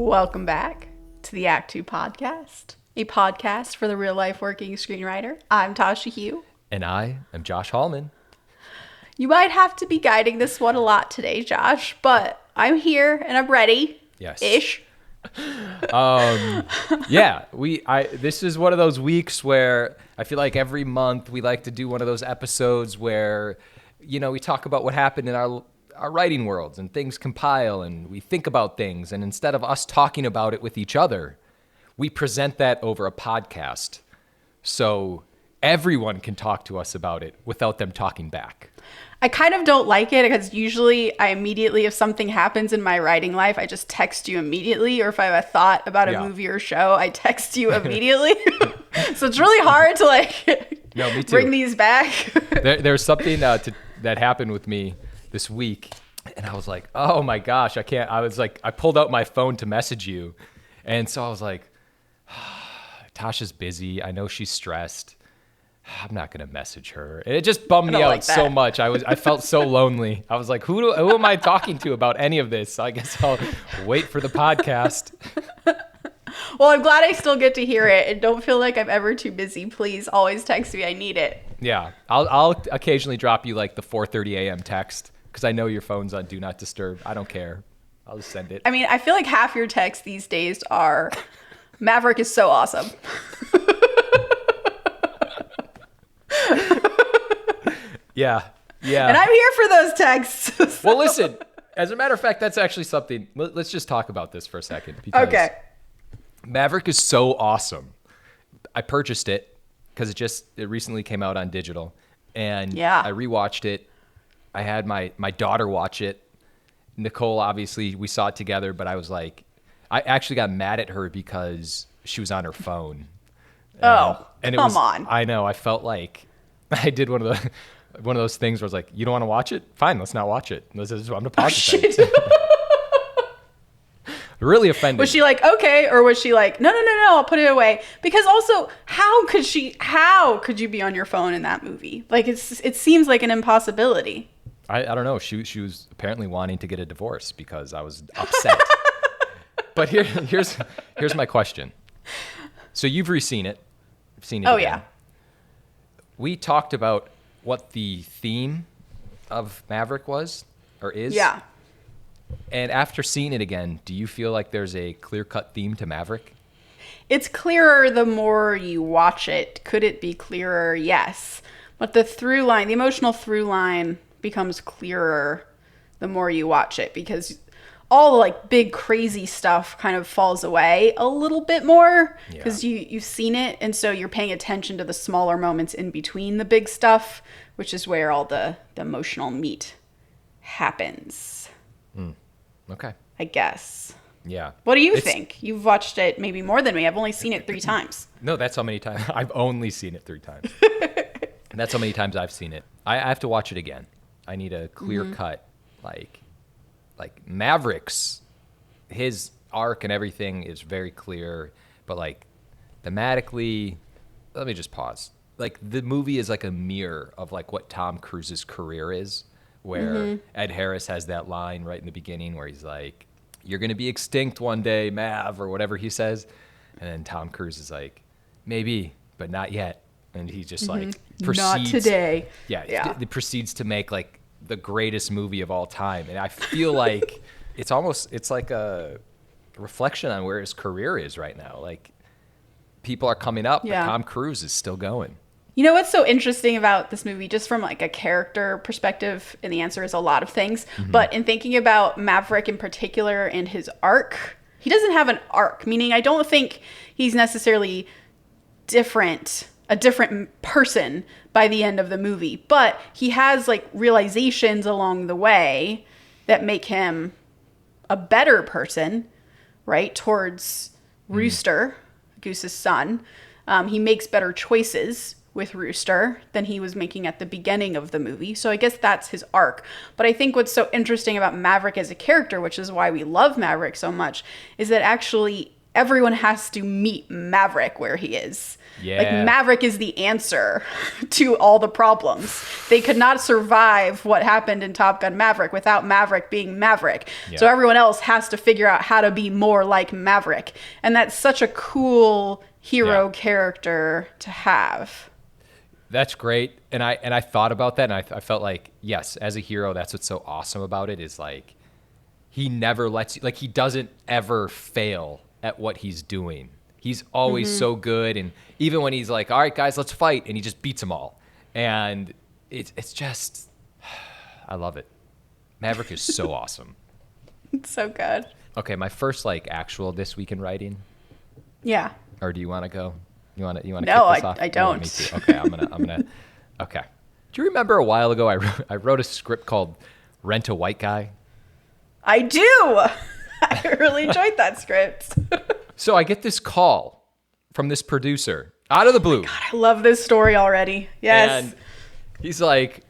Welcome back to the Act Two podcast, a podcast for the real-life working screenwriter. I'm Tasha Hugh. And I am Josh Hallman. You might have to be guiding this one a lot today, Josh, but I'm here and I'm ready. Yes. Ish. This is one of those weeks where I feel like every month we like to do one of those episodes where, we talk about what happened in our writing worlds and things compile and we think about things. And instead of us talking about it with each other, we present that over a podcast. So everyone can talk to us about it without them talking back. I kind of don't like it because usually if something happens in my writing life, I just text you immediately. Or if I have a thought about a movie or show, I text you immediately. So it's really hard to bring these back. There's something that happened with me this week. And I was like, oh my gosh, I can't. I pulled out my phone to message you. And so I was like, Tasha's busy. I know she's stressed. I'm not going to message her. And it just bummed me out so much. I felt so lonely. I was like, who am I talking to about any of this? So I guess I'll wait for the podcast. Well, I'm glad I still get to hear it and don't feel like I'm ever too busy. Please always text me. I need it. Yeah. I'll occasionally drop you like the 4:30 a.m. text because I know your phone's on Do Not Disturb. I don't care. I'll just send it. I mean, I feel like half your texts these days are Maverick is so awesome. Yeah. And I'm here for those texts. So. Well, listen, as a matter of fact, that's actually something. Let's just talk about this for a second. Because okay. Maverick is so awesome. I purchased it because it recently came out on digital. And I rewatched it. I had my daughter watch it. Nicole, obviously, we saw it together, but I was like, I actually got mad at her because she was on her phone. And come on. I know. I felt like I did one of those things where I was like, you don't want to watch it? Fine, let's not watch it. I'm going to pause it. Really offended. Was she like, okay? Or was she like, no, I'll put it away? Because also, how could you be on your phone in that movie? Like, it seems like an impossibility. I don't know. She was apparently wanting to get a divorce because I was upset. But here's my question. So you've re-seen it. I've seen it again. Yeah. We talked about what the theme of Maverick was or is. Yeah. And after seeing it again, do you feel like there's a clear-cut theme to Maverick? It's clearer the more you watch it. Could it be clearer? Yes. But the emotional through line becomes clearer the more you watch it because all the like big crazy stuff kind of falls away a little bit more because you've seen it, and so you're paying attention to the smaller moments in between the big stuff, which is where all the emotional meat happens. Okay. I guess. Yeah. What do you think? You've watched it maybe more than me. I've only seen it 3 times. No, that's how many times. I've only seen it 3 times. And that's how many times I've seen it. I have to watch it again. I need a clear cut, like Maverick's, his arc and everything is very clear, but like thematically, let me just pause. Like the movie is like a mirror of like what Tom Cruise's career is, where Ed Harris has that line right in the beginning where he's like, you're going to be extinct one day, Mav, or whatever he says. And then Tom Cruise is like, maybe, but not yet. And he just like proceeds. Not today. Yeah. It proceeds to make like the greatest movie of all time. And I feel like it's like a reflection on where his career is right now. Like people are coming up, but Tom Cruise is still going. You know what's so interesting about this movie, just from like a character perspective, and the answer is a lot of things, but in thinking about Maverick in particular and his arc, he doesn't have an arc, meaning I don't think he's necessarily a different person by the end of the movie, but he has like realizations along the way that make him a better person, right? Towards Rooster, Goose's son. He makes better choices with Rooster than he was making at the beginning of the movie. So I guess that's his arc. But I think what's so interesting about Maverick as a character, which is why we love Maverick so much, is that actually everyone has to meet Maverick where he is. Yeah. Like, Maverick is the answer to all the problems. They could not survive what happened in Top Gun Maverick without Maverick being Maverick. Yeah. So everyone else has to figure out how to be more like Maverick. And that's such a cool hero character to have. That's great. And I thought about that, and I felt like, yes, as a hero, that's what's so awesome about it, is like, he never lets you, like, he doesn't ever fail at what he's doing. He's always so good. And even when he's like, all right, guys, let's fight, and he just beats them all. And it's just, I love it. Maverick is so awesome. It's so good. Okay, my first like actual This Week in Writing. Yeah. Or do you want to go? You want to No, kick this off? I You don't. want me to? Okay, I'm gonna. Okay. Do you remember a while ago I wrote a script called Rent a White Guy? I do. I really enjoyed that script. So I get this call from this producer out of the blue. God, I love this story already. Yes. And he's like,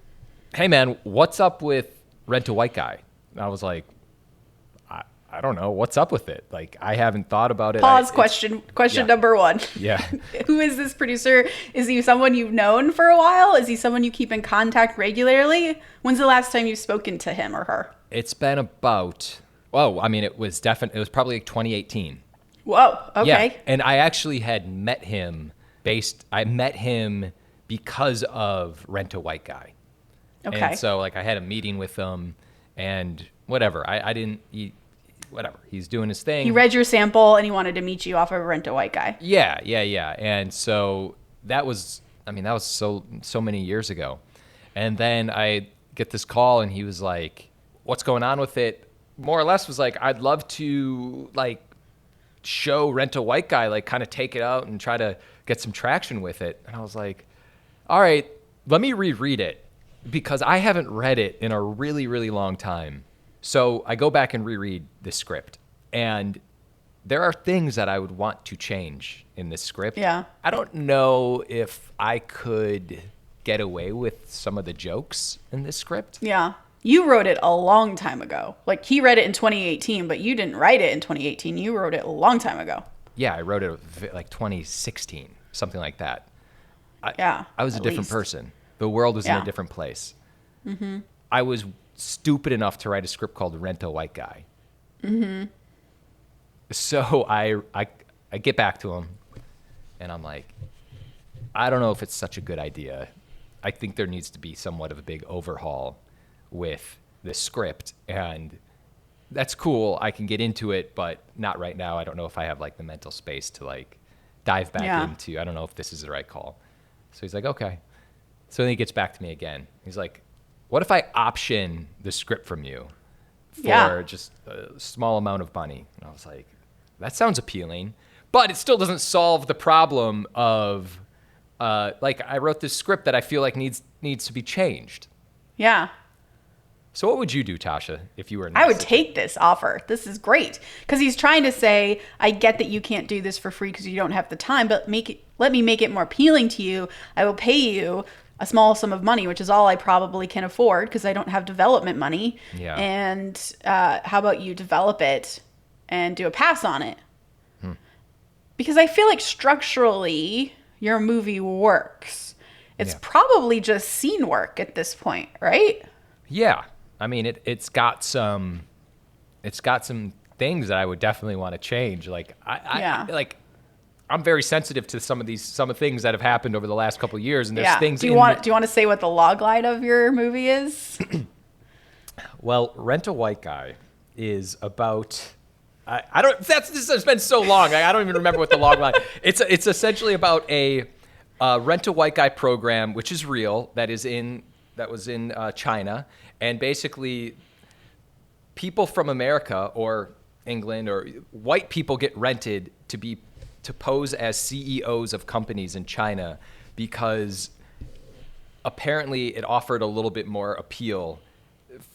hey, man, what's up with Rent a White Guy? And I was like, I don't know. What's up with it? Like, I haven't thought about it. Pause. Question number one. Yeah. Who is this producer? Is he someone you've known for a while? Is he someone you keep in contact regularly? When's the last time you've spoken to him or her? It's been about, it was probably like 2018. Whoa. Okay. Yeah. And I actually had met him because of Rent a White Guy. Okay. And so like I had a meeting with him and whatever. Whatever. He's doing his thing. He read your sample and he wanted to meet you off of Rent a White Guy. Yeah. And so that was so many years ago. And then I get this call and he was like, what's going on with it? More or less was like, I'd love to like show Rent a White Guy, like kind of take it out and try to get some traction with it. And I was like, all right, let me reread it because I haven't read it in a really, really long time. So I go back and reread the script, and there are things that I would want to change in this script. Yeah. I don't know if I could get away with some of the jokes in this script. Yeah. You wrote it a long time ago. Like, he read it in 2018, but you didn't write it in 2018. You wrote it a long time ago. Yeah, I wrote it like 2016, something like that. Yeah. I was a different person. The world was in a different place. Mm-hmm. I was stupid enough to write a script called Rent a White Guy. Mm-hmm. So I get back to him, and I'm like, I don't know if it's such a good idea. I think there needs to be somewhat of a big overhaul with the script, and that's cool. I can get into it, but not right now. I don't know if I have like the mental space to like dive back into. I don't know if this is the right call. So he's like, okay. So then he gets back to me again. He's like, what if I option the script from you for just a small amount of money? And I was like, that sounds appealing, but it still doesn't solve the problem of like I wrote this script that I feel like needs to be changed. Yeah. So what would you do, Tasha, if you were in I would take this offer. This is great. Because he's trying to say, I get that you can't do this for free because you don't have the time, but let me make it more appealing to you. I will pay you a small sum of money, which is all I probably can afford because I don't have development money. Yeah. And how about you develop it and do a pass on it? Because I feel like structurally your movie works. It's probably just scene work at this point, right? Yeah. I mean, it's got some things that I would definitely want to change. Like I'm very sensitive to some of the things that have happened over the last couple of years, and there's things. Do you want to say what the log line of your movie is? Well, Rent a White Guy is about. I don't. This has been so long. I don't even remember what the log line. It's essentially about a Rent a White Guy program, which is real. That was in China, and basically, people from America or England or white people get rented to pose as CEOs of companies in China because apparently it offered a little bit more appeal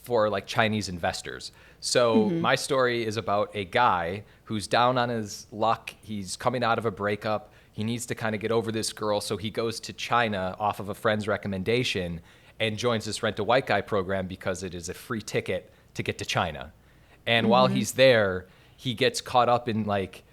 for like Chinese investors. So my story is about a guy who's down on his luck. He's coming out of a breakup. He needs to kind of get over this girl. So he goes to China off of a friend's recommendation and joins this Rent a White Guy program because it is a free ticket to get to China. And while he's there, he gets caught up in like,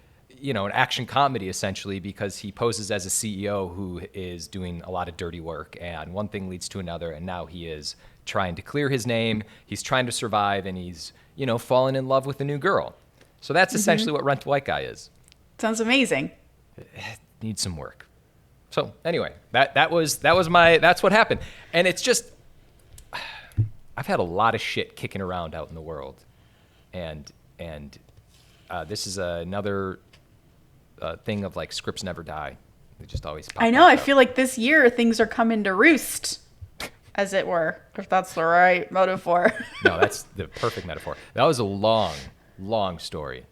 an action comedy essentially, because he poses as a CEO who is doing a lot of dirty work, and one thing leads to another, and now he is trying to clear his name. He's trying to survive, and he's, falling in love with a new girl. So that's essentially what Rent a White Guy is. Sounds amazing. It needs some work. So anyway, that's what happened. And it's just, I've had a lot of shit kicking around out in the world. And this is another thing of like scripts never die. They just always pop I know. I up. feel like this year things are coming to roost, as it were, if that's the right metaphor. No, that's the perfect metaphor. That was a long, long story.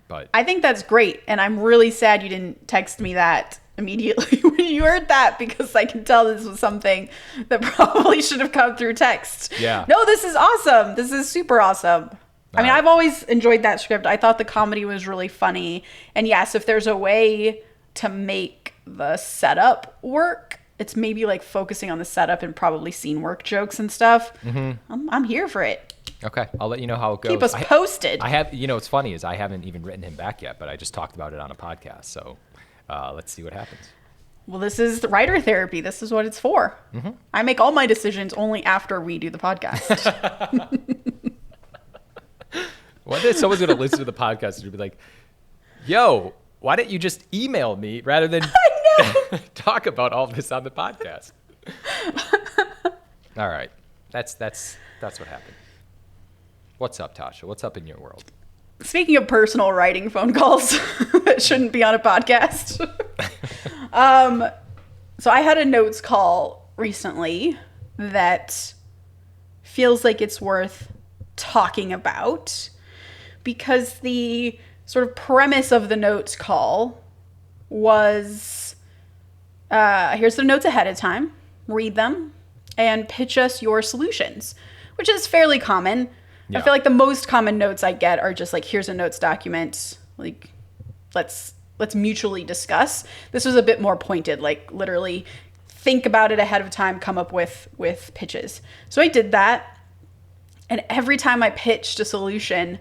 But I think that's great. And I'm really sad you didn't text me that immediately when you heard that, because I can tell this was something that probably should have come through text. Yeah. No, this is awesome. This is super awesome. I mean, I've always enjoyed that script. I thought the comedy was really funny. And yes, if there's a way to make the setup work, it's maybe like focusing on the setup and probably scene work jokes and stuff. Mm-hmm. I'm here for it. Okay, I'll let you know how it goes. Keep us posted. I have, what's funny is I haven't even written him back yet, but I just talked about it on a podcast. So let's see what happens. Well, this is the writer therapy. This is what it's for. Mm-hmm. I make all my decisions only after we do the podcast. One day someone's going to listen to the podcast and be like, yo, why didn't you just email me rather than talk about all this on the podcast? All right. That's what happened. What's up, Tasha? What's up in your world? Speaking of personal writing phone calls that shouldn't be on a podcast. So I had a notes call recently that feels like it's worth talking about, because the sort of premise of the notes call was, here's the notes ahead of time, read them, and pitch us your solutions, which is fairly common. Yeah. I feel like the most common notes I get are just like, here's a notes document, like, let's mutually discuss. This was a bit more pointed, like literally think about it ahead of time, come up with pitches. So I did that. And every time I pitched a solution,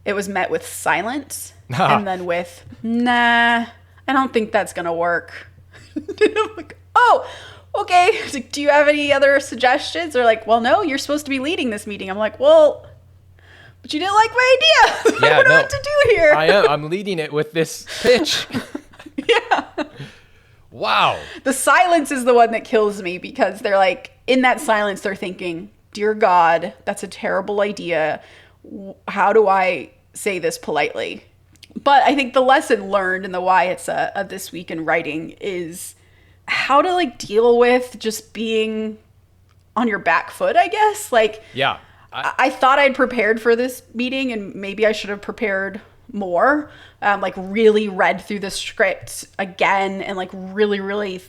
it was met with silence and then with, nah, I don't think that's going to work. I'm like, oh, okay. Like, do you have any other suggestions? Or like, well, no, you're supposed to be leading this meeting. I'm like, well, but you didn't like my idea. Yeah, I don't know what to do here. I am. I'm leading it with this pitch. Yeah. Wow. The silence is the one that kills me, because they're like, in that silence, they're thinking, dear God, that's a terrible idea. How do I say this politely? But I think the lesson learned and the why it's a This Week in Writing is how to like deal with just being on your back foot, I guess. Like, yeah. I thought I'd prepared for this meeting, and maybe I should have prepared more. Like really read through the script again and like really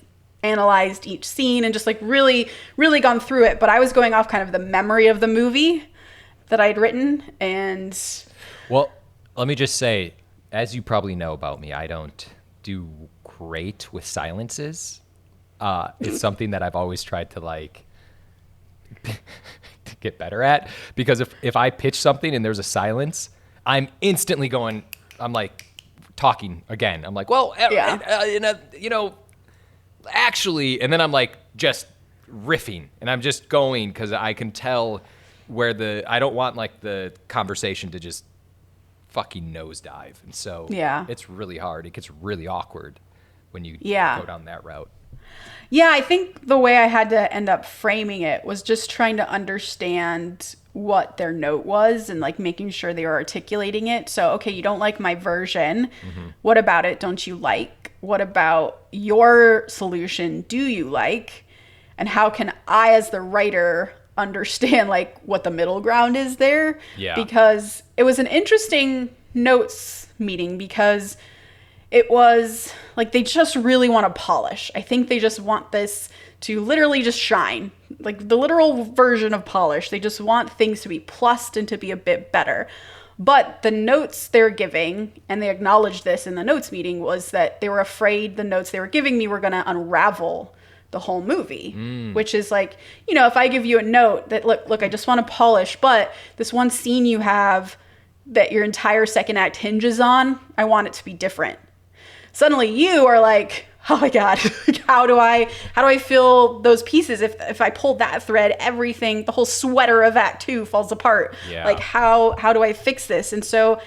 analyzed each scene and just like really gone through it. But I was going off kind of the memory of the movie that I'd written. And well, let me just say, as you probably know about me, I don't do great with silences. It's something that I've always tried to like to get better at, because if I pitch something and there's a silence, I'm instantly going, I'm like talking again. I'm like, well, actually, and then I'm like just riffing, and I'm just going because I can tell where I don't want like the conversation to just fucking nosedive. And so it's really hard. It gets really awkward when you go down that route. Yeah, I think the way I had to end up framing it was just trying to understand what their note was and like making sure they were articulating it. So, okay, you don't like my version. Mm-hmm. What about it don't you like? What about your solution do you like? And how can I, as the writer, understand like what the middle ground is there? Yeah. Because it was an interesting notes meeting, because it was like they just really want to polish. I think they just want this to literally just shine. Like the literal version of polish. They just want things to be plussed and to be a bit better. But the notes they're giving, and they acknowledged this in the notes meeting, was that they were afraid the notes they were giving me were going to unravel the whole movie. Which is like, if I give you a note that, look, I just want to polish, but this one scene you have, that your entire second act hinges on, I want it to be different. Suddenly you are like, oh my God, how do I fill those pieces? If I pull that thread, everything, the whole sweater of Act Two falls apart. Yeah. Like how do I fix this? And so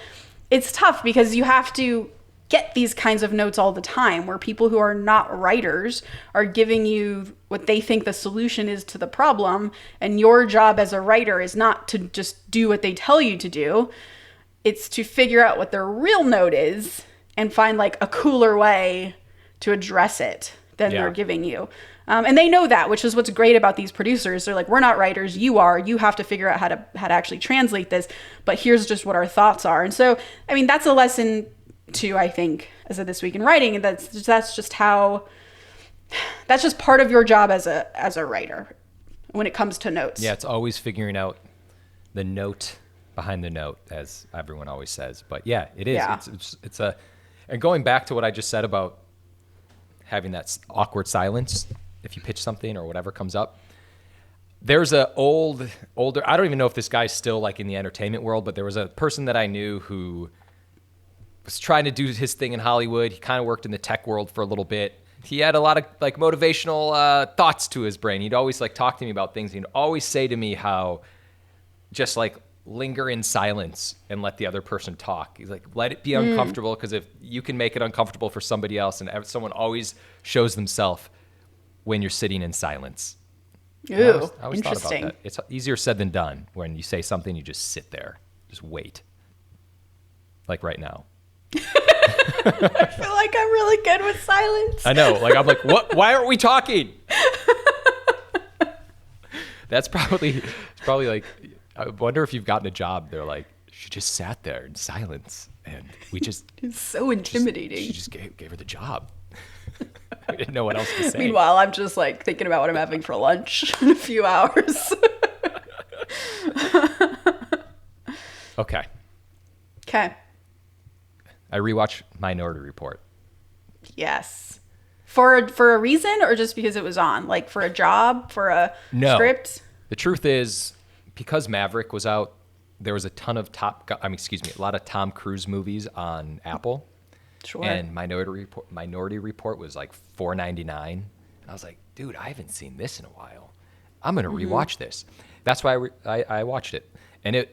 it's tough because you have to get these kinds of notes all the time where people who are not writers are giving you what they think the solution is to the problem. And your job as a writer is not to just do what they tell you to do. It's to figure out what their real note is and find like a cooler way to address it than they're giving you. And they know that, which is what's great about these producers. They're like, we're not writers, you are. You have to figure out how to actually translate this. But here's just what our thoughts are. And so, I mean, that's a lesson too, I think, as a This Week in Writing. And that's just part of your job as a writer when it comes to notes. Yeah, it's always figuring out the note behind the note, as everyone always says. But yeah, it is. Yeah. It's and going back to what I just said about having that awkward silence if you pitch something or whatever comes up. There's a older, I don't even know if this guy's still like in the entertainment world, but there was a person that I knew who was trying to do his thing in Hollywood. He kind of worked in the tech world for a little bit. He had a lot of like motivational thoughts to his brain. He'd always like talk to me about things. He'd always say to me how just like linger in silence and let the other person talk. He's like, let it be uncomfortable, because if you can make it uncomfortable for somebody else, and someone always shows themselves when you're sitting in silence. Ooh, I always thought about that. It's easier said than done. When you say something, you just sit there, just wait. Like right now. I feel like I'm really good with silence. I know. Like I'm like, what? Why aren't we talking? It's probably like, I wonder if you've gotten a job. They're like, she just sat there in silence, and we just. It's so intimidating. She just gave her the job. I didn't know what else to say. Meanwhile, I'm just like thinking about what I'm having for lunch in a few hours. Okay. I rewatched Minority Report. Yes. For a reason, or just because it was on? Like for a job, for a script? The truth is, because Maverick was out, there was a ton of a lot of Tom Cruise movies on Apple. Sure. And Minority Report was like $4.99. And I was like, dude, I haven't seen this in a while. I'm going to rewatch this. That's why I watched it. And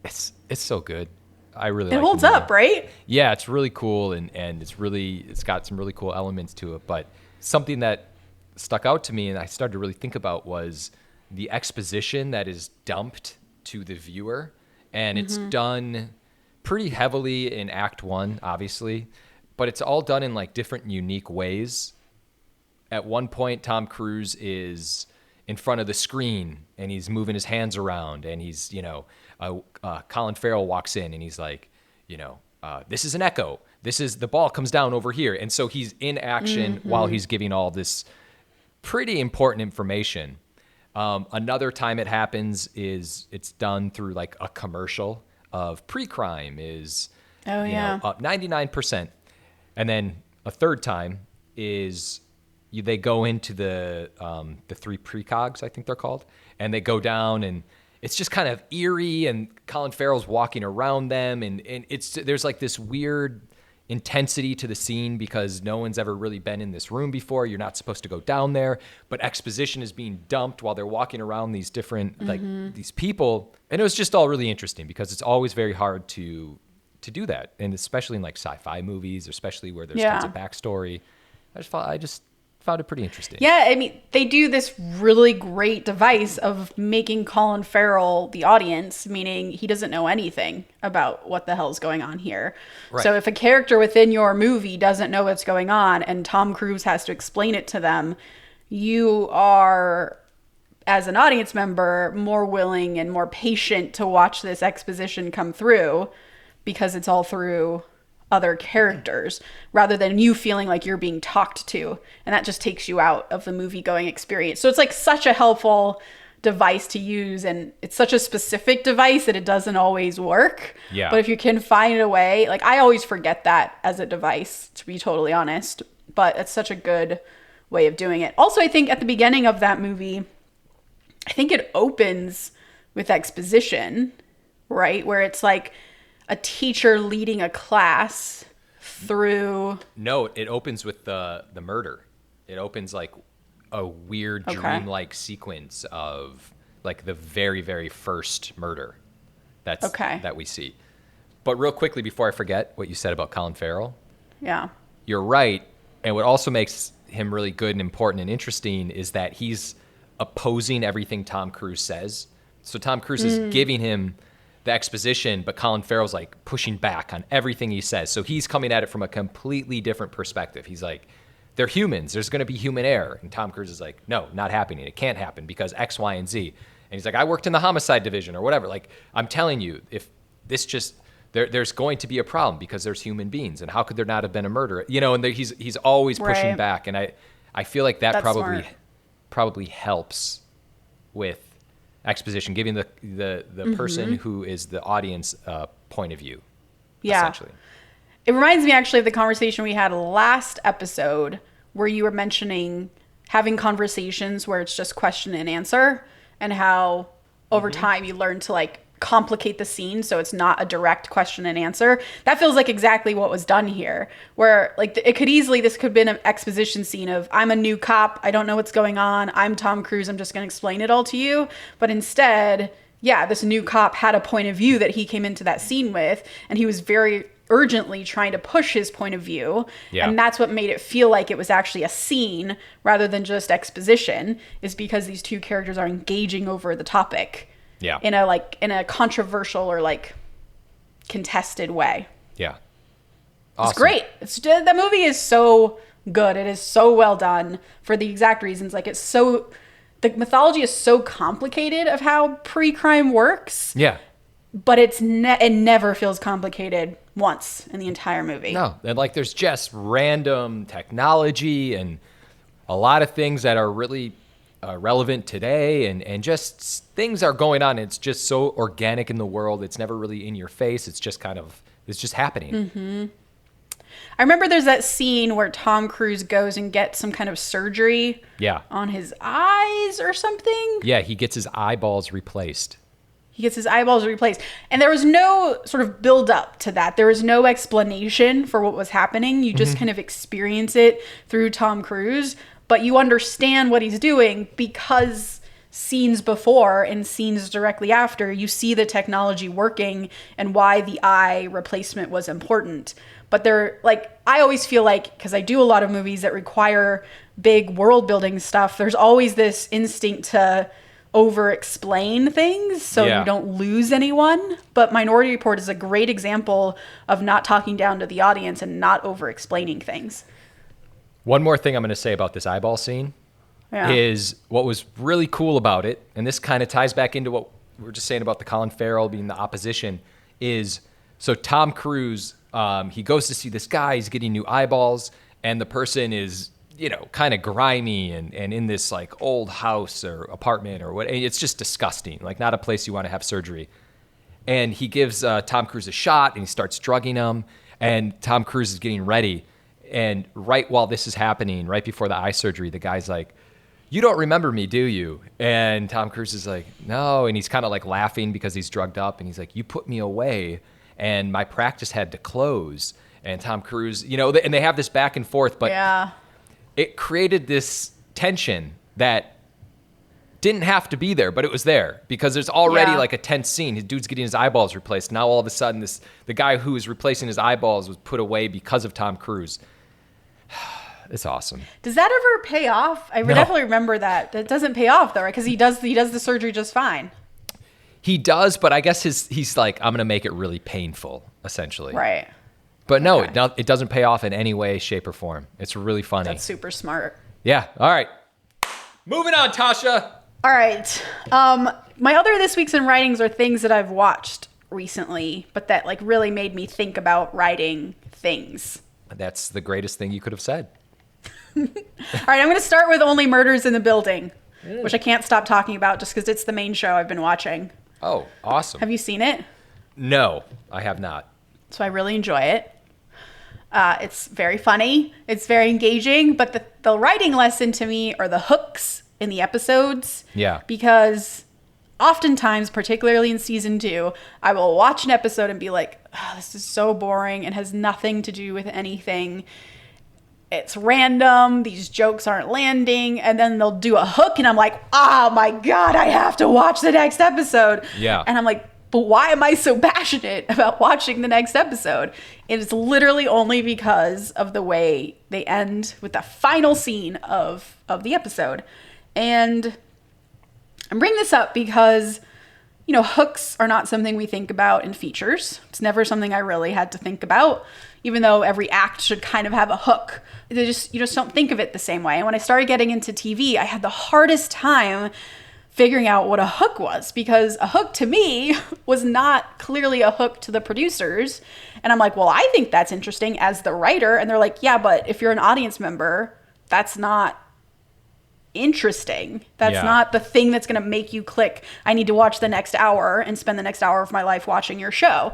it's so good. I really like it. It holds up, right? Yeah, it's really cool, and it's got some really cool elements to it. But something that stuck out to me and I started to really think about was the exposition that is dumped to the viewer. And it's done pretty heavily in Act One, obviously, but it's all done in like different unique ways. At one point, Tom Cruise is in front of the screen and he's moving his hands around, and he's, Colin Farrell walks in and he's like, this is an echo. The ball comes down over here. And so he's in action while he's giving all this pretty important information. Another time it happens is it's done through like a commercial of pre-crime is up 99%. And then a third time is they go into the three precogs, I think they're called, and they go down, and it's just kind of eerie, and Colin Farrell's walking around them, and there's like this weird intensity to the scene because no one's ever really been in this room before. You're not supposed to go down there, but exposition is being dumped while they're walking around these different like these people, and it was just all really interesting because it's always very hard to do that, and especially in like sci-fi movies, especially where there's tons of backstory. I just found it pretty interesting. Yeah, I mean, they do this really great device of making Colin Farrell the audience, meaning he doesn't know anything about what the hell's going on here. Right. So if a character within your movie doesn't know what's going on and Tom Cruise has to explain it to them, you are, as an audience member, more willing and more patient to watch this exposition come through because it's all through other characters rather than you feeling like you're being talked to, and that just takes you out of the movie going experience. So it's like such a helpful device to use, and it's such a specific device that it doesn't always work. Yeah. But if you can find a way, like I always forget that as a device, to be totally honest, but it's such a good way of doing it. Also, I think at the beginning of that movie, I think it opens with exposition right? Where it's like a teacher leading a class through... No, it opens with the murder. It opens like a weird dream-like sequence of like the very, very first murder that we see. But real quickly, before I forget what you said about Colin Farrell. Yeah. You're right. And what also makes him really good and important and interesting is that he's opposing everything Tom Cruise says. So Tom Cruise is giving him the exposition, but Colin Farrell's like pushing back on everything he says. So he's coming at it from a completely different perspective. He's like, they're humans. There's going to be human error. And Tom Cruise is like, no, not happening. It can't happen because X, Y, and Z. And he's like, I worked in the homicide division or whatever. Like, I'm telling you, if this just... There's going to be a problem because there's human beings, and how could there not have been a murder? You know, and he's always pushing back, and I feel like that probably helps with exposition, giving the person who is the audience point of view. Yeah, essentially. It reminds me actually of the conversation we had last episode where you were mentioning having conversations where it's just question and answer, and how over time you learn to like complicate the scene so it's not a direct question and answer. That feels like exactly what was done here, where like this could have been an exposition scene of, I'm a new cop, I don't know what's going on, I'm Tom Cruise, I'm just going to explain it all to you. But instead, this new cop had a point of view that he came into that scene with, and he was very urgently trying to push his point of view. And that's what made it feel like it was actually a scene rather than just exposition, is because these two characters are engaging over the topic. Yeah. In a controversial or like contested way. Yeah. Awesome. It's great. The movie is so good. It is so well done for the exact reasons. Like the mythology is so complicated of how pre-crime works. Yeah. But it never feels complicated once in the entire movie. No. And like there's just random technology and a lot of things that are really relevant today, and just things are going on. It's just so organic in the world. It's never really in your face. It's just happening. I remember there's that scene where Tom Cruise goes and gets some kind of surgery on his eyes or something. Yeah, he gets his eyeballs replaced. And there was no sort of build up to that. There was no explanation for what was happening. You just kind of experience it through Tom Cruise. But you understand what he's doing because scenes before and scenes directly after, you see the technology working and why the eye replacement was important. But I always feel like, because I do a lot of movies that require big world building stuff, there's always this instinct to over explain things so you don't lose anyone. But Minority Report is a great example of not talking down to the audience and not over explaining things. One more thing I'm going to say about this eyeball scene is what was really cool about it, and this kind of ties back into what we were just saying about the Colin Farrell being the opposition, is so Tom Cruise, he goes to see this guy, he's getting new eyeballs, and the person is, kind of grimy and in this like old house or apartment or what. It's just disgusting, like not a place you want to have surgery. And he gives Tom Cruise a shot and he starts drugging him, and Tom Cruise is getting ready. And right while this is happening, right before the eye surgery, the guy's like, you don't remember me, do you? And Tom Cruise is like, no. And he's kind of like laughing because he's drugged up. And he's like, you put me away and my practice had to close. And Tom Cruise, and they have this back and forth, but it created this tension that didn't have to be there, but it was there because there's already like a tense scene. His dude's getting his eyeballs replaced. Now all of a sudden the guy who is replacing his eyeballs was put away because of Tom Cruise. It's awesome. Does that ever pay off? I definitely remember that. It doesn't pay off though, right? Because he does the surgery just fine. He does, but I guess he's like, I'm going to make it really painful, essentially. Right. But no, it doesn't pay off in any way, shape, or form. It's really funny. That's super smart. Yeah. All right. Moving on, Tasha. All right. My other this week's in writings are things that I've watched recently, but that like really made me think about writing things. That's the greatest thing you could have said. All right, I'm going to start with Only Murders in the Building, which I can't stop talking about just because it's the main show I've been watching. Oh, awesome. Have you seen it? No, I have not. So I really enjoy it. It's very funny. It's very engaging. But the writing lesson to me are the hooks in the episodes. Yeah. Because oftentimes, particularly in season 2, I will watch an episode and be like, oh, this is so boring and has nothing to do with anything. It's random. These jokes aren't landing. And then they'll do a hook and I'm like, oh my God, I have to watch the next episode. Yeah. And I'm like, but why am I so passionate about watching the next episode? It is literally only because of the way they end with the final scene of the episode. And I'm bringing this up because, you know, hooks are not something we think about in features. It's never something I really had to think about, even though every act should kind of have a hook. You just don't think of it the same way. And when I started getting into TV, I had the hardest time figuring out what a hook was, because a hook to me was not clearly a hook to the producers. And I'm like, well, I think that's interesting as the writer. And they're like, yeah, but if you're an audience member, that's not interesting. That's not the thing that's going to make you click, I need to watch the next hour and spend the next hour of my life watching your show.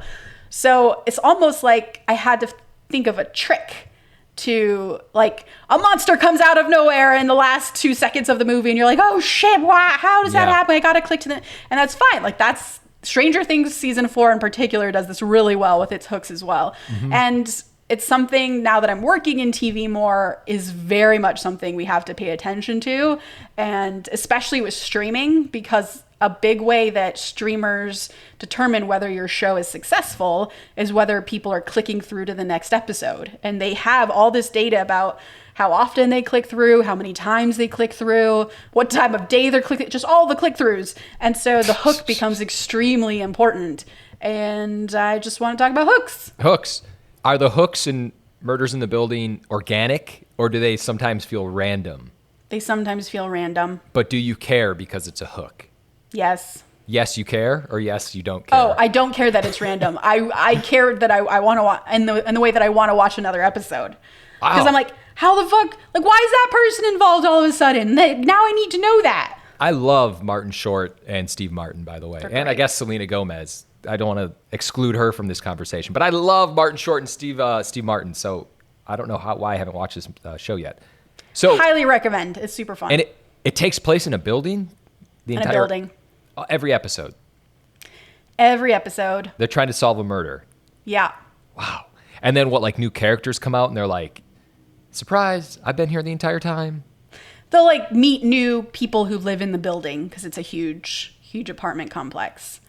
So it's almost like I had to think of a trick to, like, a monster comes out of nowhere in the last 2 seconds of the movie and you're like, oh shit, why, how does that happen? I gotta click to the, and that's fine. Like, that's Stranger Things season 4 in particular does this really well with its hooks as well. And it's something, now that I'm working in TV more, is very much something we have to pay attention to. And especially with streaming, because a big way that streamers determine whether your show is successful is whether people are clicking through to the next episode. And they have all this data about how often they click through, how many times they click through, what time of day they're clicking, just all the click-throughs. And so the hook becomes extremely important. And I just want to talk about hooks. Hooks. Are the hooks in Murders in the Building organic, or do they sometimes feel random? They sometimes feel random. But do you care because it's a hook? Yes. Yes, you care, or yes, you don't care? Oh, I don't care that it's random. I care that I want to watch, in the way that I want to watch another episode. Because I'm like, how the fuck, like, why is that person involved all of a sudden? Now I need to know that. I love Martin Short and Steve Martin, by the way. They're And I great. guess Selena Gomez. I don't want to exclude her from this conversation, but I love Martin Short and Steve Martin. So I don't know why I haven't watched this show yet. So Highly recommend. It's super fun. and it takes place in a building. In a building. Every episode. Every episode. They're trying to solve a murder. Yeah. Wow. And then what? Like new characters come out and they're like, "Surprise! I've been here the entire time." They'll like meet new people who live in the building because it's a huge apartment complex.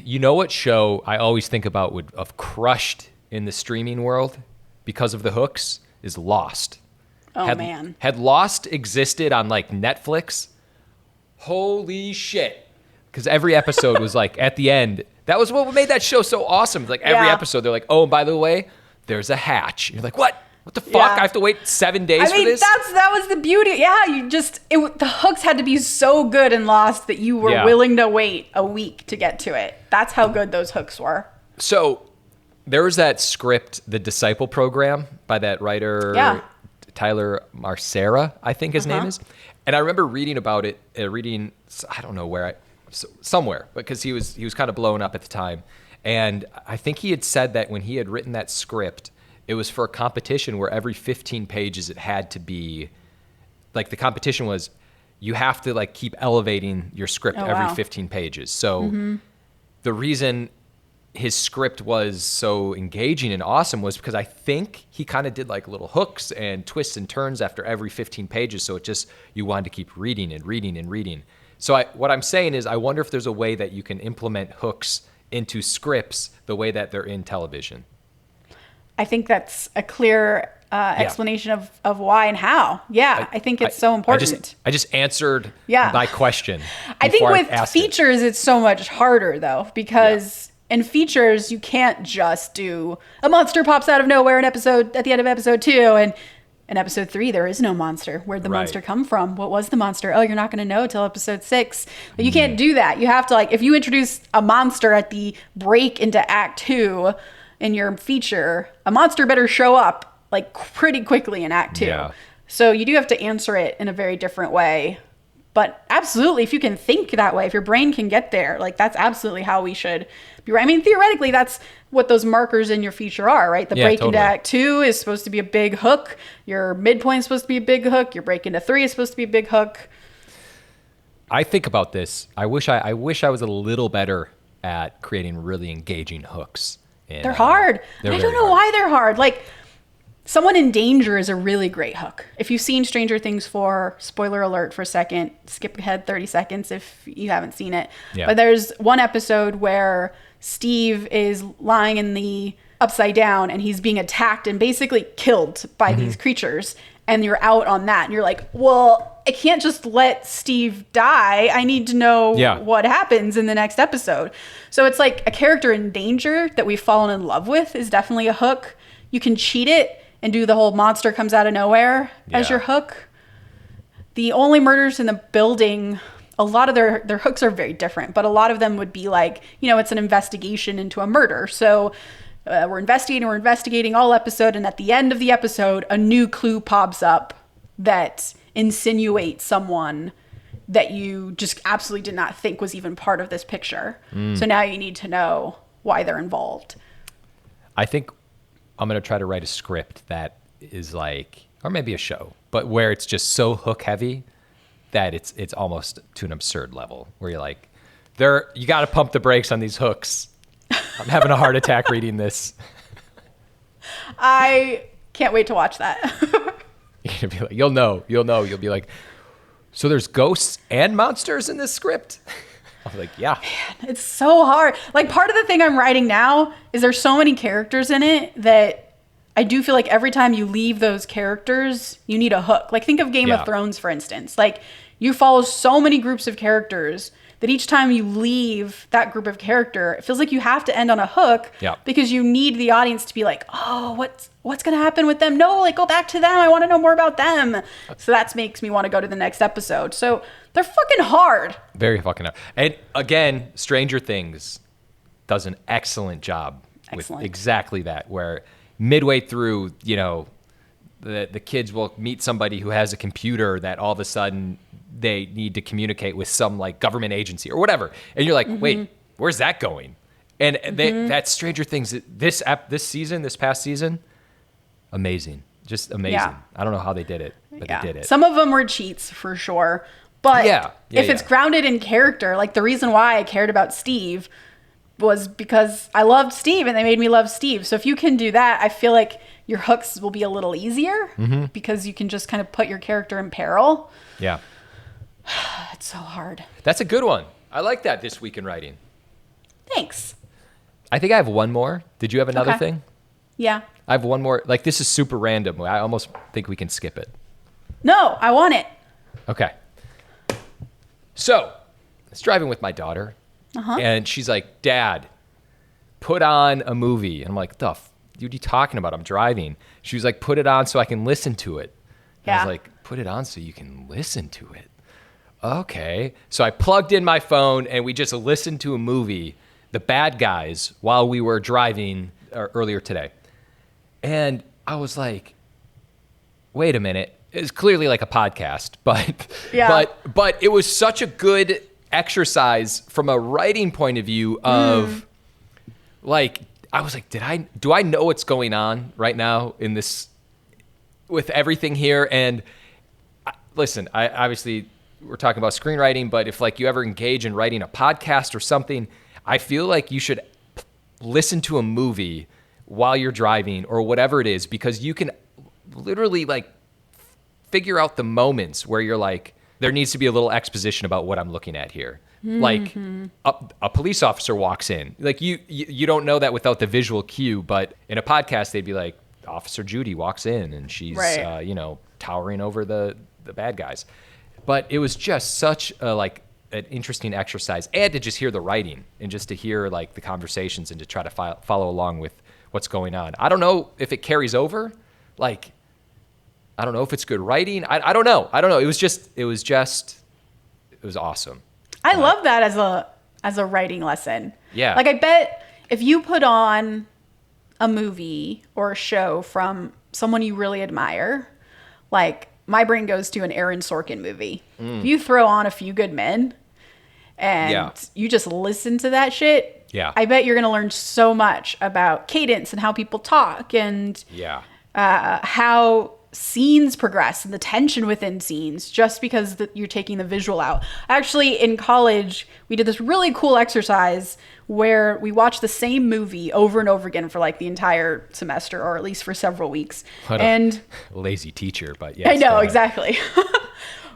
You know what show I always think about would have crushed in the streaming world because of the hooks is Lost. Oh, man. Had Lost existed on like Netflix, holy shit. Because every episode was like at the end, that was what made that show so awesome. Like every Yeah. episode, they're like, oh, and by the way, there's a hatch. And you're like, what? What the fuck? Yeah. I have to wait 7 days I mean, for this? that was the beauty. Yeah, the hooks had to be so good and Lost that you were Yeah. willing to wait a week to get to it. That's how good those hooks were. So there was that script, The Disciple Program, by that writer, Yeah. Tyler Marcera, I think his name is. And I remember reading about it, I don't know where, somewhere, because he was kind of blowing up at the time. And I think he had said that when he had written that script, it was for a competition where every 15 pages it had to be, like the competition was, you have to like keep elevating your script every wow. 15 pages. So the reason his script was so engaging and awesome was because I think he kind of did like little hooks and twists and turns after every 15 pages. So it just, you wanted to keep reading and reading and reading. So what I'm saying is I wonder if there's a way that you can implement hooks into scripts the way that they're in television. I think that's a clear explanation of why and how. Yeah, I think it's so important. I just answered Yeah. my question. I think before with asked it. features, it's so much harder, though, because in features, you can't just do a monster pops out of nowhere at the end of episode 2, and in episode 3, there is no monster. Where'd the Right. monster come from? What was the monster? Oh, you're not going to know till episode 6. But you can't do that. You have to, like, if you introduce a monster at the break into Act 2 in your feature, a monster better show up, like, pretty quickly in Act 2. Yeah. So you do have to answer it in a very different way. But absolutely, if you can think that way, if your brain can get there, like, that's absolutely how we should be. I mean, theoretically, that's what those markers in your feature are, right? The break into Act 2 is supposed to be a big hook. Your midpoint is supposed to be a big hook. Your break into 3 is supposed to be a big hook. I think about this. I wish I was a little better at creating really engaging hooks. They're hard. I don't know why they're hard. Like, someone in danger is a really great hook. If you've seen Stranger Things 4, spoiler alert for a second, skip ahead 30 seconds if you haven't seen it. Yeah. But there's one episode where Steve is lying in the upside down and he's being attacked and basically killed by these creatures. And you're out on that. And you're like, well, I can't just let Steve die. I need to know what happens in the next episode. So it's like a character in danger that we've fallen in love with is definitely a hook. You can cheat it and do the whole monster comes out of nowhere as your hook. The only murders in the building, a lot of their hooks are very different, but a lot of them would be like, it's an investigation into a murder. So we're investigating all episode, and at the end of the episode, a new clue pops up that insinuates someone that you just absolutely did not think was even part of this picture. So now you need to know why they're involved. I think I'm going to try to write a script that is like, or maybe a show, but where it's just so hook heavy that it's almost to an absurd level where you're like, you got to pump the brakes on these hooks. I'm having a heart attack reading this. I can't wait to watch that. You'll be like, you'll know. You'll be like, so there's ghosts and monsters in this script? I'm like, yeah. Man, it's so hard. Like, part of the thing I'm writing now is there's so many characters in it that I do feel like every time you leave those characters, you need a hook. Like, think of Game of Thrones, for instance. Like, you follow so many groups of characters that each time you leave that group of character, it feels like you have to end on a hook because you need the audience to be like, oh, what's going to happen with them? No, like, go back to them. I want to know more about them. So that makes me want to go to the next episode. So they're fucking hard. Very fucking hard. And again, Stranger Things does an excellent job with exactly that, where midway through, the kids will meet somebody who has a computer that all of a sudden they need to communicate with some like government agency or whatever. And you're like, wait, where's that going? And that's Stranger Things. This past season, amazing. Just amazing. Yeah. I don't know how they did it, but they did it. Some of them were cheats for sure. But if it's grounded in character, like the reason why I cared about Steve was because I loved Steve and they made me love Steve. So if you can do that, I feel like your hooks will be a little easier because you can just kind of put your character in peril. Yeah. It's so hard. That's a good one. I like that this week in writing. Thanks. I think I have one more. Did you have another thing? Yeah. I have one more. Like, this is super random. I almost think we can skip it. No, I want it. Okay. So, I was driving with my daughter, and she's like, Dad, put on a movie. And I'm like, what are you talking about? I'm driving. She was like, put it on so I can listen to it. And I was like, put it on so you can listen to it. Okay. So I plugged in my phone, and we just listened to a movie, The Bad Guys, while we were driving earlier today. And I was like, wait a minute. It's clearly like a podcast, but it was such a good exercise from a writing point of view of like, I was like, do I know what's going on right now in this, with everything here? And listen, obviously we're talking about screenwriting, but if like you ever engage in writing a podcast or something, I feel like you should listen to a movie while you're driving or whatever it is, because you can literally like figure out the moments where you're like, there needs to be a little exposition about what I'm looking at here. Like a police officer walks in, like you don't know that without the visual cue, but in a podcast, they'd be like, Officer Judy walks in and she's, towering over the bad guys. But it was just such an interesting exercise, and to just hear the writing and just to hear like the conversations and to try to follow along with what's going on. I don't know if it carries over. Like, I don't know if it's good writing. I don't know. It was awesome. I love that as a writing lesson. Yeah. Like, I bet if you put on a movie or a show from someone you really admire, like my brain goes to an Aaron Sorkin movie. If you throw on A Few Good Men and you just listen to that shit, I bet you're going to learn so much about cadence and how people talk and how scenes progress and the tension within scenes just because you're taking the visual out. Actually, in college, we did this really cool exercise where we watched the same movie over and over again for like the entire semester, or at least for several weeks. What and a lazy teacher, but yeah. I know, exactly.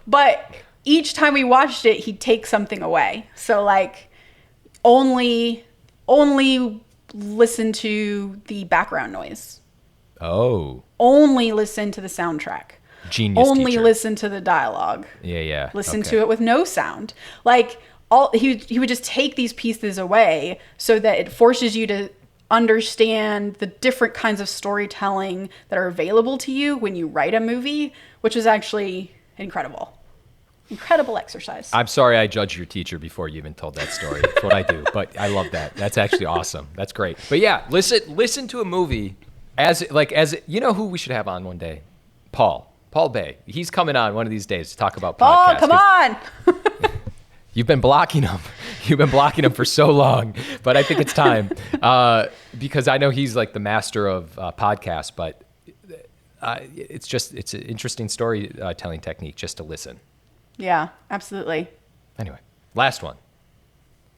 But each time we watched it, he'd take something away. So like only listen to the background noise. Oh. Only listen to the soundtrack. Genius Only teacher. listen to the dialogue. Yeah. Listen to it with no sound. Like he would just take these pieces away so that it forces you to understand the different kinds of storytelling that are available to you when you write a movie, which is actually incredible. Incredible exercise. I'm sorry I judged your teacher before you even told that story. That's what I do. But I love that. That's actually awesome. That's great. But yeah, listen to a movie as you know who we should have on one day? Paul Bay. He's coming on one of these days to talk about podcasts. Paul, come on. You've been blocking him. You've been blocking him for so long, but I think it's time because I know he's like the master of podcasts, but it's an interesting storytelling technique just to listen. Yeah, absolutely. Anyway, last one.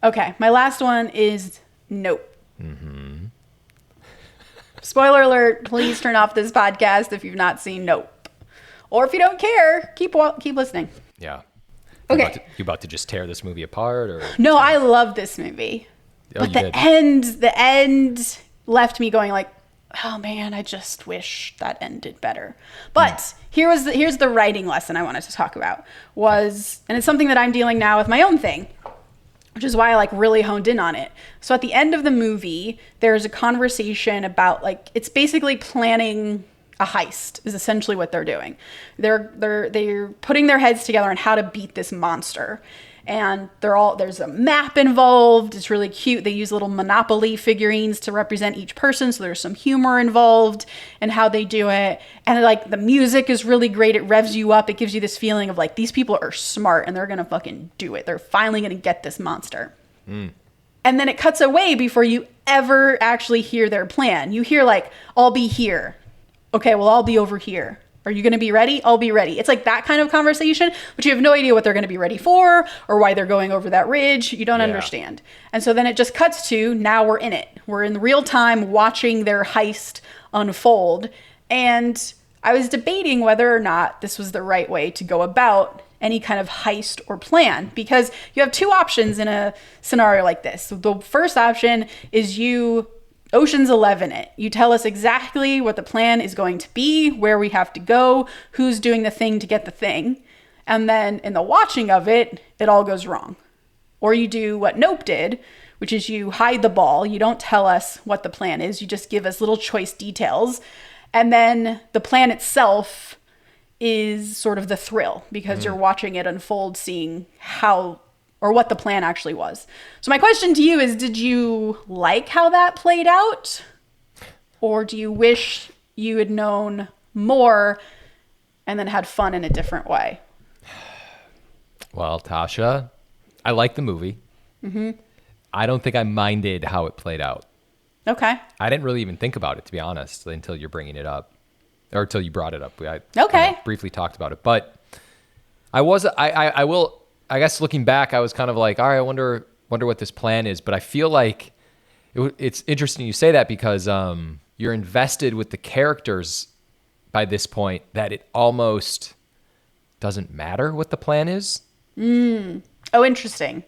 Okay, my last one is Nope. Mm-hmm. Spoiler alert, please turn off this podcast if you've not seen Nope. Or if you don't care, keep listening. Yeah. Okay. You about to just tear this movie apart, or no? I love this movie, but the end left me going like, oh man, I just wish that ended better. But here's the writing lesson I wanted to talk about and it's something that I'm dealing now with my own thing, which is why I like really honed in on it. So at the end of the movie, there's a conversation about like it's basically planning a heist is essentially what they're doing. They're putting their heads together on how to beat this monster. And there's a map involved. It's really cute. They use little Monopoly figurines to represent each person. So there's some humor involved in how they do it. And like the music is really great. It revs you up. It gives you this feeling of like, these people are smart and they're going to fucking do it. They're finally going to get this monster. And then it cuts away before you ever actually hear their plan. You hear like, I'll be here. Okay, well, I'll be over here. Are you going to be ready? I'll be ready. It's like that kind of conversation, but you have no idea what they're going to be ready for or why they're going over that ridge. You don't understand. And so then it just cuts to now we're in it. We're in real time watching their heist unfold. And I was debating whether or not this was the right way to go about any kind of heist or plan, because you have two options in a scenario like this. So the first option is Ocean's 11 it. You tell us exactly what the plan is going to be, where we have to go, who's doing the thing to get the thing. And then in the watching of it, it all goes wrong. Or you do what Nope did, which is you hide the ball. You don't tell us what the plan is. You just give us little choice details. And then the plan itself is sort of the thrill because you're watching it unfold, seeing how or what the plan actually was. So my question to you is, did you like how that played out? Or do you wish you had known more and then had fun in a different way? Well, Tasha, I like the movie. Mm-hmm. I don't think I minded how it played out. Okay. I didn't really even think about it, to be honest, until you're bringing it up. Or until you brought it up. I briefly talked about it. But I guess looking back, I was kind of like, all right, I wonder what this plan is. But I feel like it's interesting you say that because you're invested with the characters by this point that it almost doesn't matter what the plan is. Oh, interesting.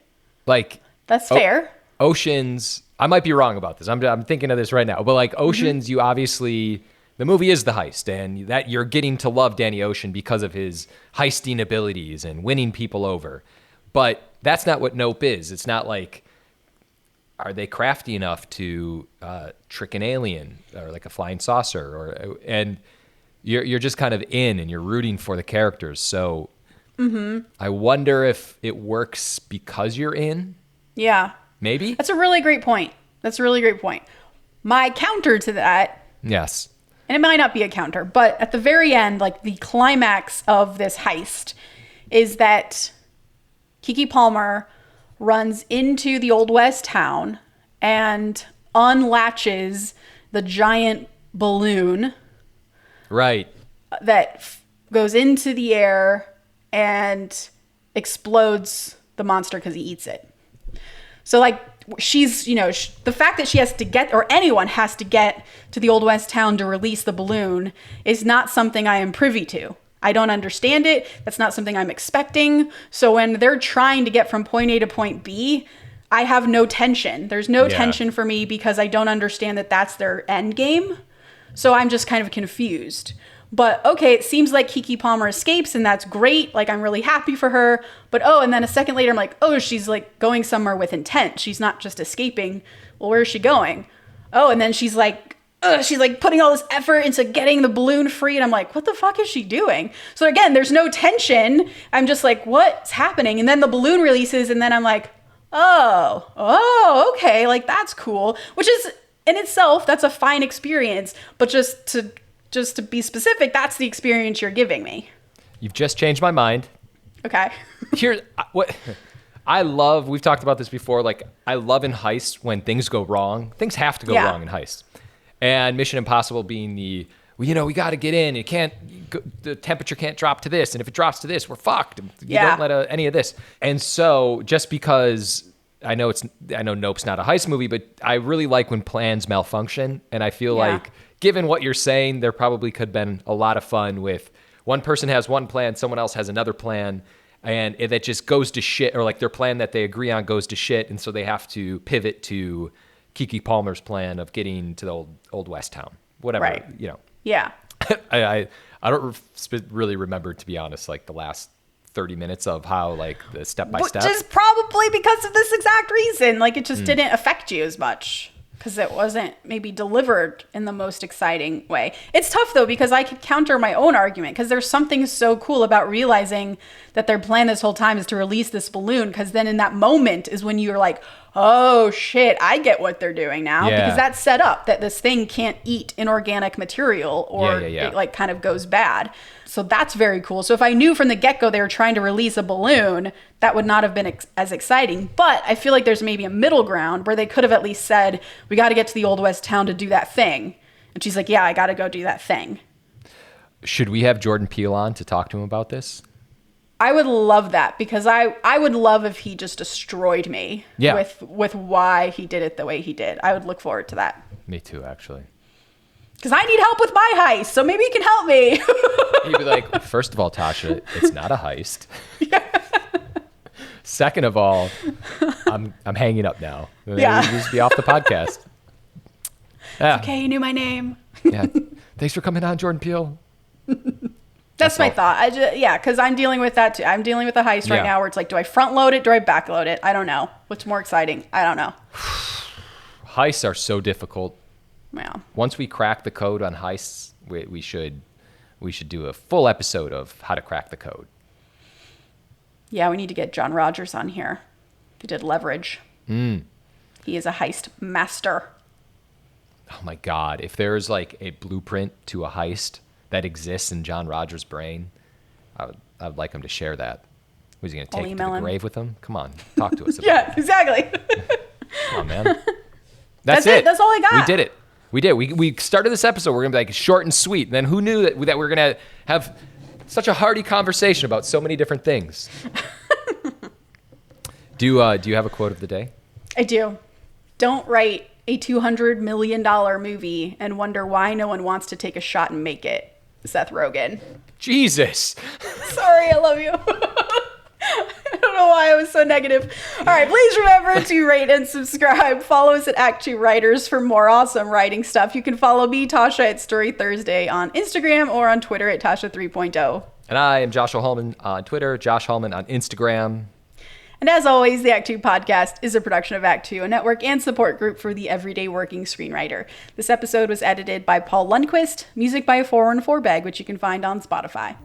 Like that's fair. Oceans, I might be wrong about this. I'm thinking of this right now. But like Oceans, you obviously, the movie is the heist, and that you're getting to love Danny Ocean because of his heisting abilities and winning people over. But that's not what Nope is. It's not like, are they crafty enough to trick an alien or like a flying saucer? And you're just kind of in and you're rooting for the characters. So I wonder if it works because you're in. Yeah. Maybe? That's a really great point. My counter to that. Yes. And it might not be a counter, but at the very end, like the climax of this heist is that Keke Palmer runs into the Old West town and unlatches the giant balloon. Right. that goes into the air and explodes the monster because he eats it. So like she's, the fact that she has to get, or anyone has to get to the Old West town to release the balloon is not something I am privy to. I don't understand it. That's not something I'm expecting. So when they're trying to get from point A to point B, I have no tension. There's no tension for me because I don't understand that that's their end game. So I'm just kind of confused. But okay, it seems like Keke Palmer escapes and that's great. Like I'm really happy for her. But and then a second later I'm like, oh, she's like going somewhere with intent. She's not just escaping. Well, where is she going? Oh, and then she's like putting all this effort into getting the balloon free. And I'm like, what the fuck is she doing? So again, there's no tension. I'm just like, what's happening? And then the balloon releases and then I'm like, oh, okay. Like that's cool. Which is in itself, that's a fine experience. But just to be specific, that's the experience you're giving me. You've just changed my mind. Okay. Here's what I love. We've talked about this before. Like I love in heists when things go wrong. Things have to go wrong in heists. And Mission Impossible being we got to get in. The temperature can't drop to this. And if it drops to this, we're fucked. You don't let any of this. And so just because I know Nope's not a heist movie, but I really like when plans malfunction. And I feel like given what you're saying, there probably could have been a lot of fun with one person has one plan, someone else has another plan, and that just goes to shit, or like their plan that they agree on goes to shit, and so they have to pivot to Keke Palmer's plan of getting to the old West town, whatever, right. Yeah. I don't really remember, to be honest, like the last 30 minutes of how like the step by step. Which is probably because of this exact reason. Like it just didn't affect you as much. Because it wasn't maybe delivered in the most exciting way. It's tough, though, because I could counter my own argument. Because there's something so cool about realizing that their plan this whole time is to release this balloon. Because then in that moment is when you're like, oh, shit, I get what they're doing now. Yeah. Because that's set up that this thing can't eat inorganic material or it like kind of goes bad. So that's very cool. So if I knew from the get-go they were trying to release a balloon, that would not have been as exciting. But I feel like there's maybe a middle ground where they could have at least said, we got to get to the Old West town to do that thing. And she's like, yeah, I got to go do that thing. Should we have Jordan Peele on to talk to him about this? I would love that because I would love if he just destroyed me with why he did it the way he did. I would look forward to that. Me too, actually. Because I need help with my heist, so maybe you can help me. He'd be like, first of all, Tasha, it's not a heist. Second of all, I'm hanging up now. Maybe we just be off the podcast. Yeah. Okay, you knew my name. Thanks for coming on, Jordan Peele. That's my thought. Because I'm dealing with that too. I'm dealing with a heist right now where it's like, do I front load it? Do I back load it? I don't know. What's more exciting? I don't know. Heists are so difficult. Yeah. Once we crack the code on heists, we should do a full episode of how to crack the code. Yeah, we need to get John Rogers on here. He did Leverage. He is a heist master. Oh my God. If there's like a blueprint to a heist that exists in John Rogers' brain, I would like him to share that. Was he going to take it to the grave with him? Come on, talk to us about it. Exactly. Come on, man. That's it. That's all I got. We did it. We did. We started this episode. We're going to be like short and sweet. And then who knew that we were going to have such a hearty conversation about so many different things. Do you have a quote of the day? I do. Don't write a $200 million movie and wonder why no one wants to take a shot and make it. Seth Rogen. Jesus. Sorry, I love you. I don't know why I was so negative. All right, please remember to rate and subscribe. Follow us at ActTwoWriters for more awesome writing stuff. You can follow me, Tasha, at Story Thursday on Instagram or on Twitter at Tasha 3.0. And I am Joshua Hallman on Twitter, Josh Hallman on Instagram. And as always, the Act 2 podcast is a production of Act 2, a network and support group for the everyday working screenwriter. This episode was edited by Paul Lundquist, music by 414 Bag, which you can find on Spotify.